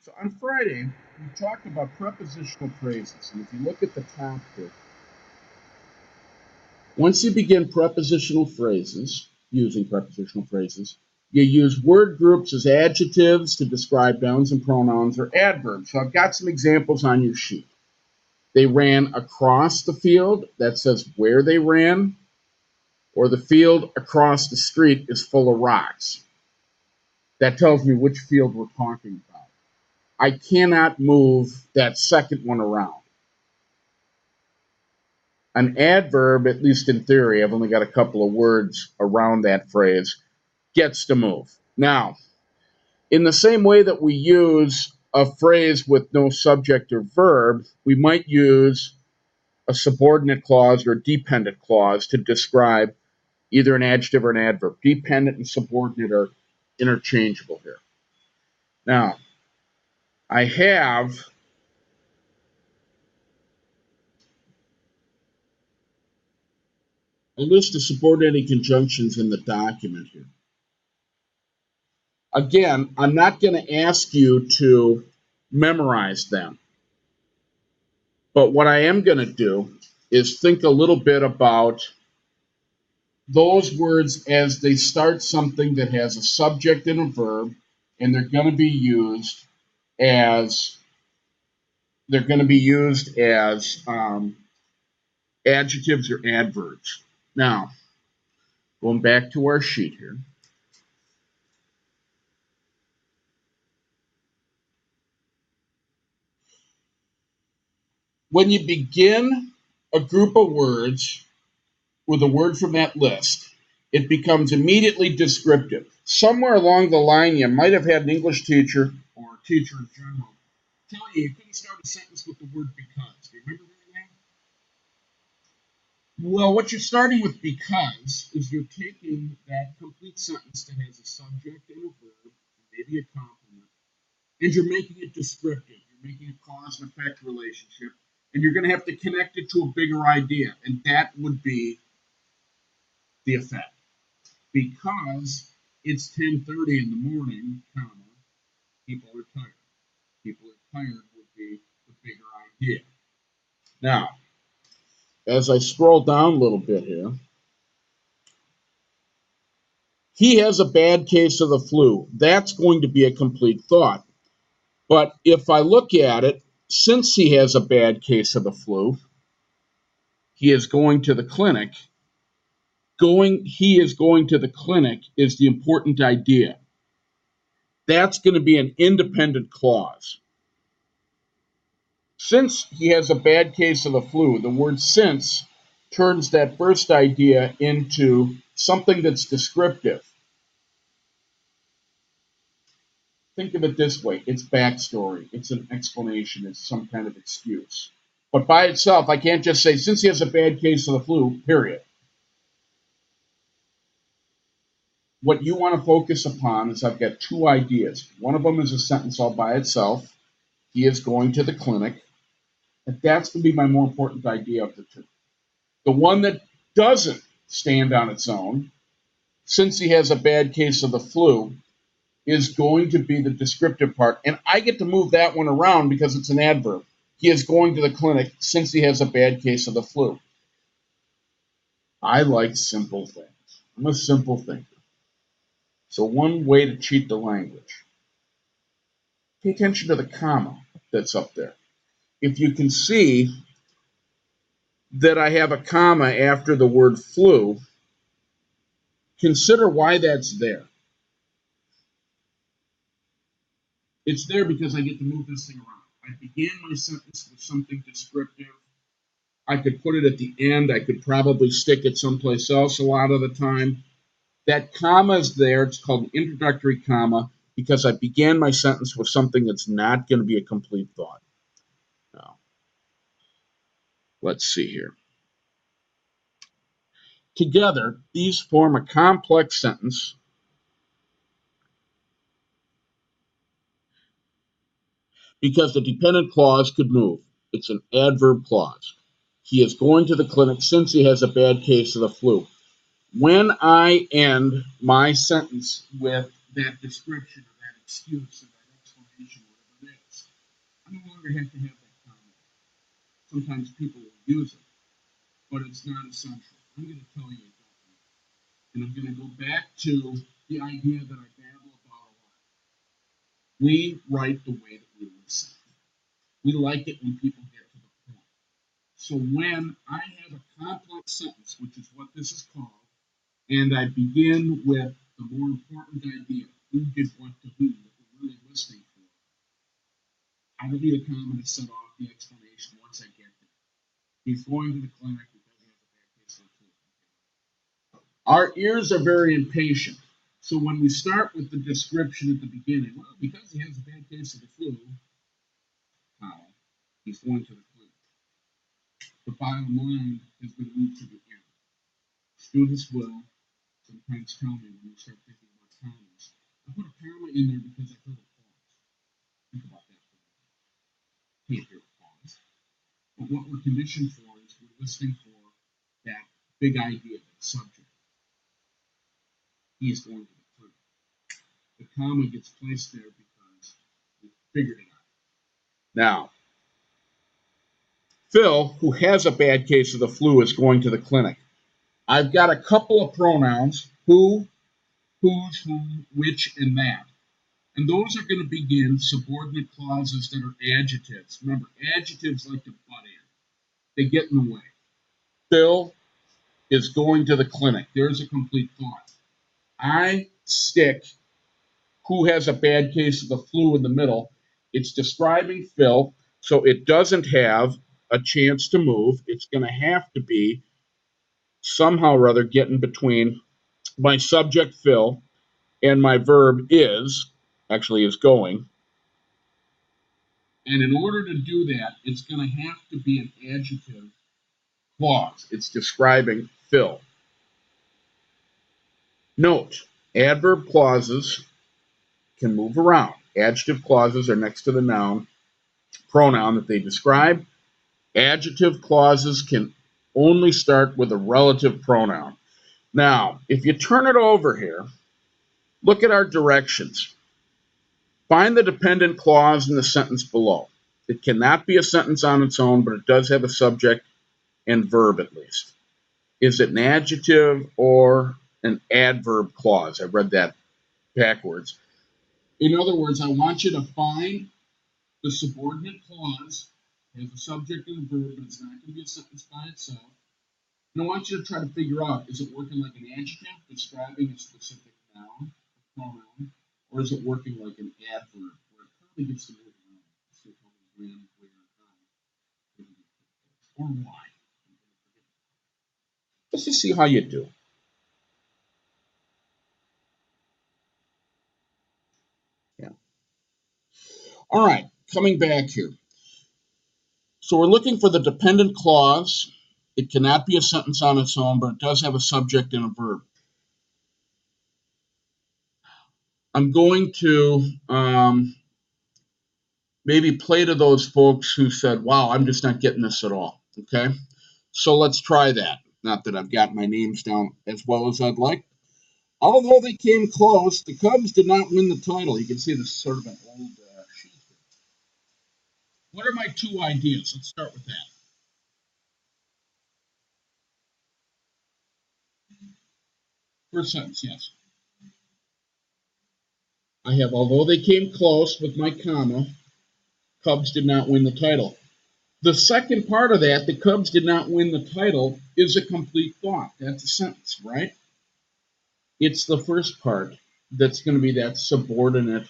So on Friday, we talked about prepositional phrases. And if you look at the top here, once you begin prepositional phrases, using prepositional phrases, you use word groups as adjectives to describe nouns and pronouns or adverbs. So I've got some examples on your sheet. They ran across the field. That says where they ran. Or the field across the street is full of rocks. That tells me which field we're talking about. I cannot move that second one around. An adverb, at least in theory, I've only got a couple of words around that phrase, gets to move. Now, in the same way that we use a phrase with no subject or verb, we might use a subordinate clause or a dependent clause to describe either an adjective or an adverb. Dependent and subordinate are interchangeable here. Now, I have a list of subordinating conjunctions in the document here. Again, I'm not going to ask you to memorize them. But what I am going to do is think a little bit about those words as they start something that has a subject and a verb, and as they're going to be used as adjectives or adverbs. Now, going back to our sheet here. When you begin a group of words with a word from that list, it becomes immediately descriptive. Somewhere along the line, you might have had an English teacher or a teacher in general tell you couldn't start a sentence with the word because. Do you remember that? Well, what you're starting with because is you're taking that complete sentence that has a subject and a verb, and maybe a complement, and you're making it descriptive. You're making a cause and effect relationship, and you're going to have to connect it to a bigger idea, and that would be the effect. Because it's 10:30 in the morning, comma, people are tired. People are tired would be the bigger idea. Now, as I scroll down a little bit here, he has a bad case of the flu. That's going to be a complete thought. But if I look at it, since he has a bad case of the flu, he is going to the clinic. He is going to the clinic is the important idea. That's going to be an independent clause. Since he has a bad case of the flu, the word since turns that first idea into something that's descriptive. Think of it this way, it's backstory, it's an explanation, it's some kind of excuse. But by itself, I can't just say, since he has a bad case of the flu, period. What you want to focus upon is I've got two ideas. One of them is a sentence all by itself. He is going to the clinic. And that's going to be my more important idea of the two. The one that doesn't stand on its own, since he has a bad case of the flu, is going to be the descriptive part. And I get to move that one around because it's an adverb. He is going to the clinic since he has a bad case of the flu. I like simple things. I'm a simple thinker. So one way to cheat the language, pay attention to the comma that's up there. If you can see that I have a comma after the word flu, consider why that's there. It's there because I get to move this thing around. I began my sentence with something descriptive. I could put it at the end. I could probably stick it someplace else a lot of the time. That comma is there. It's called an introductory comma because I began my sentence with something that's not going to be a complete thought. Now, let's see here. Together, these form a complex sentence because the dependent clause could move. It's an adverb clause. He is going to the clinic since he has a bad case of the flu. When I end my sentence with that description or that excuse or that explanation, whatever it I no longer have to have that comma. Sometimes people will use it, but it's not essential. I'm going to tell you it doesn't. And I'm going to go back to the idea that I babble about a lot. We write the way that we listen. We like it when people get to the point. So when I have a complex sentence, which is what this is called, and I begin with the more important idea, who did what to who, that we're really listening for, I don't need a comma to set off the explanation once I get there. He's going to the clinic because he has a bad case of the flu. Our ears are very impatient. So when we start with the description at the beginning, well, because he has a bad case of the flu, he's going to the clinic. The bottom line has been moved to the end. Students will sometimes tell me when you start thinking about commas, I put a comma in there because I heard a pause. Think about that for a minute. Can't hear a pause. But what we're conditioned for is we're listening for that big idea, that subject. He's going to the clinic. The comma gets placed there because we figured it out. Now, Phil, who has a bad case of the flu, is going to the clinic. I've got a couple of pronouns, who, whose, whom, which, and that. And those are going to begin subordinate clauses that are adjectives. Remember, adjectives like to butt in. They get in the way. Phil is going to the clinic. There's a complete thought. I stick who has a bad case of the flu in the middle. It's describing Phil, so it doesn't have a chance to move. It's going to have to be somehow or other getting between my subject Phil and my verb is, actually is going. And in order to do that, it's going to have to be an adjective clause. It's describing Phil. Note, adverb clauses can move around. Adjective clauses are next to the noun, pronoun that they describe. Adjective clauses can only start with a relative pronoun. Now, if you turn it over here, look at our directions. Find the dependent clause in the sentence below. It cannot be a sentence on its own, but it does have a subject and verb at least. Is it an adjective or an adverb clause? I read that backwards. In other words, I want you to find the subordinate clause, has a subject and a verb, but it's not going to be a sentence by itself. And I want you to try to figure out, is it working like an adjective describing a specific noun, a pronoun, or is it working like an adverb where it probably gets to move around? So when, where, how, or why. Let's just see how you do. Yeah. All right, coming back here. So we're looking for the dependent clause. It cannot be a sentence on its own, but it does have a subject and a verb. I'm going to maybe play to those folks who said, wow, I'm just not getting this at all. Okay, so let's try that. Not that I've got my names down as well as I'd like. Although they came close, the Cubs did not win the title. You can see this is sort of an old sheet here. What are my two ideas? Let's start with that. First sentence, yes. I have, although they came close with my comma, Cubs did not win the title. The second part of that, the Cubs did not win the title, is a complete thought. That's a sentence, right? It's the first part that's going to be that subordinate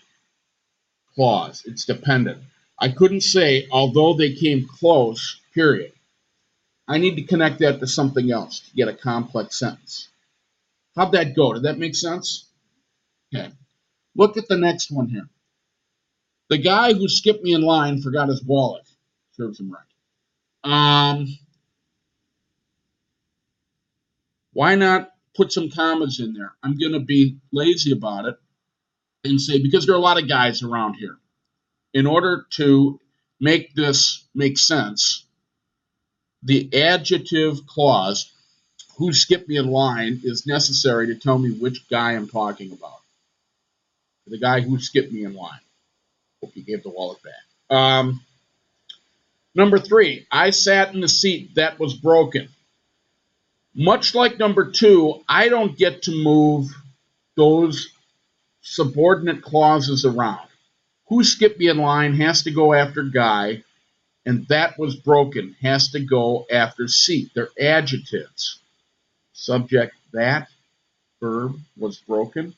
clause. It's dependent. I couldn't say, although they came close, period. I need to connect that to something else to get a complex sentence. How'd that go? Did that make sense? Okay. Look at the next one here. The guy who skipped me in line forgot his wallet. Serves him right. Why not put some commas in there? I'm going to be lazy about it and say, because there are a lot of guys around here. In order to make this make sense, the adjective clause, who skipped me in line, is necessary to tell me which guy I'm talking about. The guy who skipped me in line. Hope he gave the wallet back. Number 3, I sat in the seat that was broken. Much like number 2, I don't get to move those subordinate clauses around. Who skipped me in line has to go after guy, and that was broken has to go after seat. They're adjectives. Subject that, verb was broken.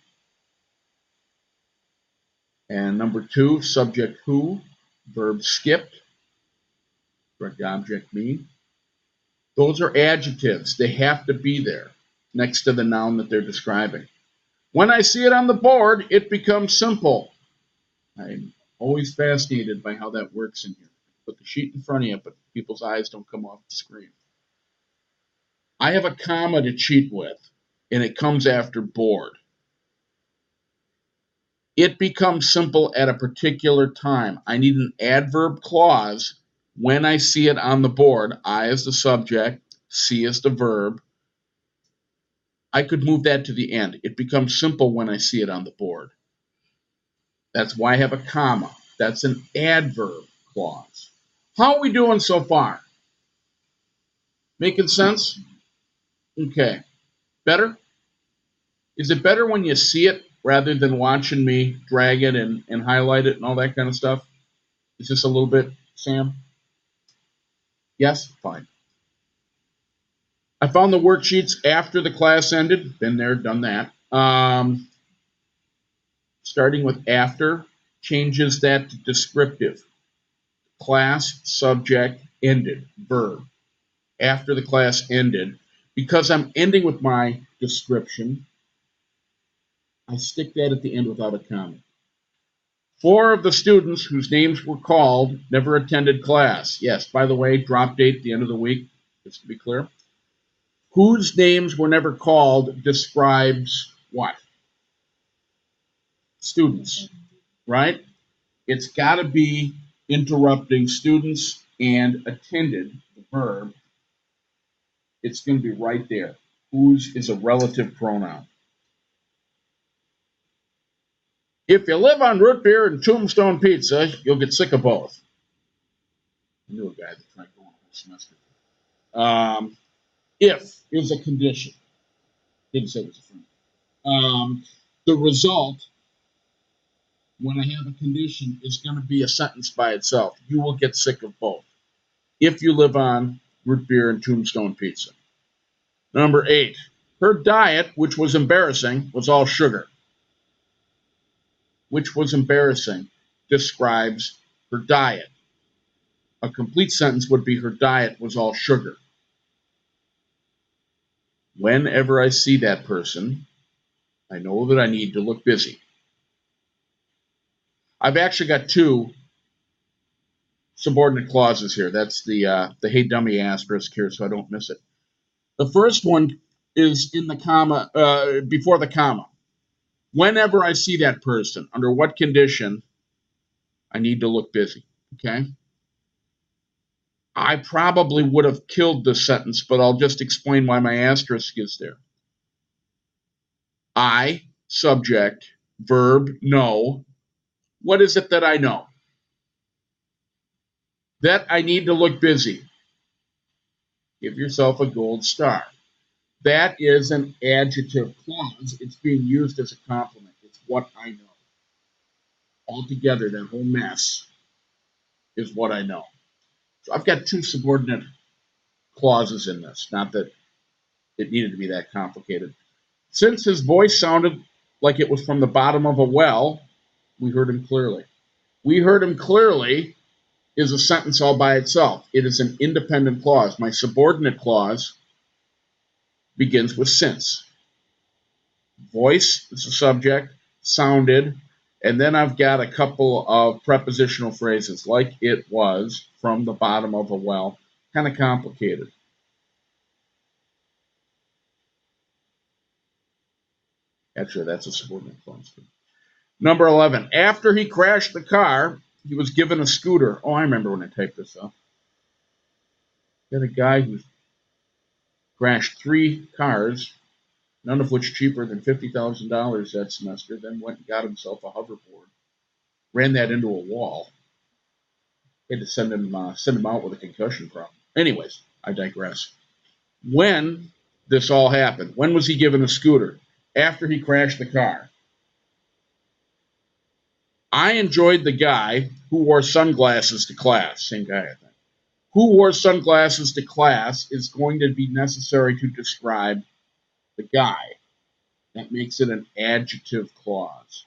And number 2, subject who, verb skipped, direct object me. Those are adjectives. They have to be there next to the noun that they're describing. When I see it on the board, it becomes simple. I'm always fascinated by how that works in here. Put the sheet in front of you, but people's eyes don't come off the screen. I have a comma to cheat with, and it comes after board. It becomes simple at a particular time. I need an adverb clause when I see it on the board. I as the subject, see as the verb. I could move that to the end. It becomes simple when I see it on the board. That's why I have a comma. That's an adverb clause. How are we doing so far? Making sense? Okay. Better? Is it better when you see it rather than watching me drag it and highlight it and all that kind of stuff? Is this a little bit, Sam? Yes? Fine. I found the worksheets after the class ended. Been there, done that. Starting with after, changes that to descriptive. Class, subject, ended, verb. After the class ended. Because I'm ending with my description, I stick that at the end without a comma. 4 of the students whose names were called never attended class. Yes, by the way, drop date, the end of the week, just to be clear. Whose names were never called describes what? Students, right? It's got to be interrupting students and attended, the verb. It's going to be right there. Whose is a relative pronoun. If you live on root beer and tombstone pizza, you'll get sick of both. I knew a guy that tried going a whole semester. If is a condition. Didn't say it was a friend. The result, when I have a condition, is going to be a sentence by itself. You will get sick of both. If you live on root beer and tombstone pizza. Number 8, her diet, which was embarrassing, was all sugar. Which was embarrassing describes her diet. A complete sentence would be her diet was all sugar. Whenever I see that person, I know that I need to look busy. I've actually got 2 subordinate clauses here. That's the hey dummy asterisk here, so I don't miss it. The first one is in the comma, before the comma. Whenever I see that person, under what condition, I need to look busy. Okay? I probably would have killed this sentence, but I'll just explain why my asterisk is there. I, subject, verb, know. What is it that I know? That I need to look busy. Give yourself a gold star. That is an adjective clause. It's being used as a compliment. It's what I know. Altogether, that whole mess is what I know. So I've got 2 subordinate clauses in this. Not that it needed to be that complicated. Since his voice sounded like it was from the bottom of a well, we heard him clearly. We heard him clearly is a sentence all by itself. It is an independent clause. My subordinate clause begins with since. Voice is the subject, sounded, and then I've got a couple of prepositional phrases like it was from the bottom of a well. Kind of complicated. Actually, that's a subordinate clause. Number 11. After he crashed the car, he was given a scooter. Oh, I remember when I typed this up. Got a guy who crashed 3 cars, none of which cheaper than $50,000 that semester, then went and got himself a hoverboard, ran that into a wall. Had to send him out with a concussion problem. Anyways, I digress. When this all happened, when was he given a scooter? After he crashed the car. I enjoyed the guy who wore sunglasses to class. Same guy, I think. Who wore sunglasses to class is going to be necessary to describe the guy. That makes it an adjective clause.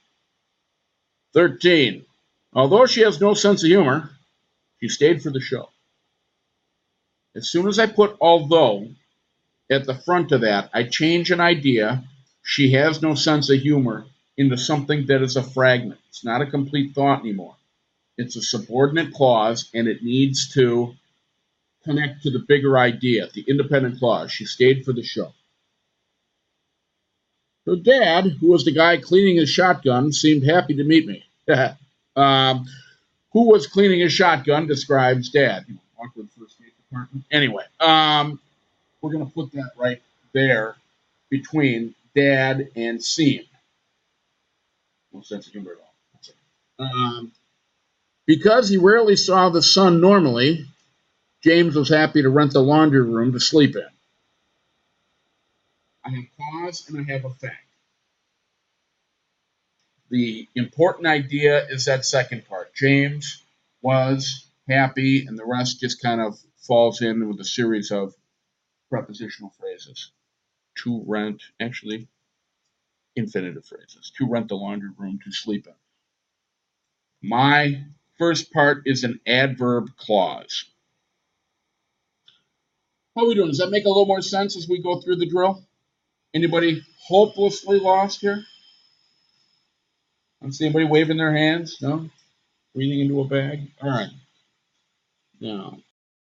13. Although she has no sense of humor, she stayed for the show. As soon as I put although at the front of that, I change an idea, she has no sense of humor, into something that is a fragment. It's not a complete thought anymore. It's a subordinate clause, and it needs to connect to the bigger idea, the independent clause. She stayed for the show. Her dad, who was the guy cleaning his shotgun, seemed happy to meet me. Who was cleaning his shotgun describes dad. Awkward first date department. Anyway, we're going to put that right there between dad and seemed. No sense of humor at all. Because he rarely saw the sun normally, James was happy to rent the laundry room to sleep in. I have cause and I have effect. The important idea is that second part. James was happy, and the rest just kind of falls in with a series of prepositional phrases. To rent, actually, infinitive phrases. To rent the laundry room, to sleep in. My first part is an adverb clause. How are we doing? Does that make a little more sense as we go through the drill? Anybody hopelessly lost here? I don't see anybody waving their hands. No? Breathing into a bag? All right. Now,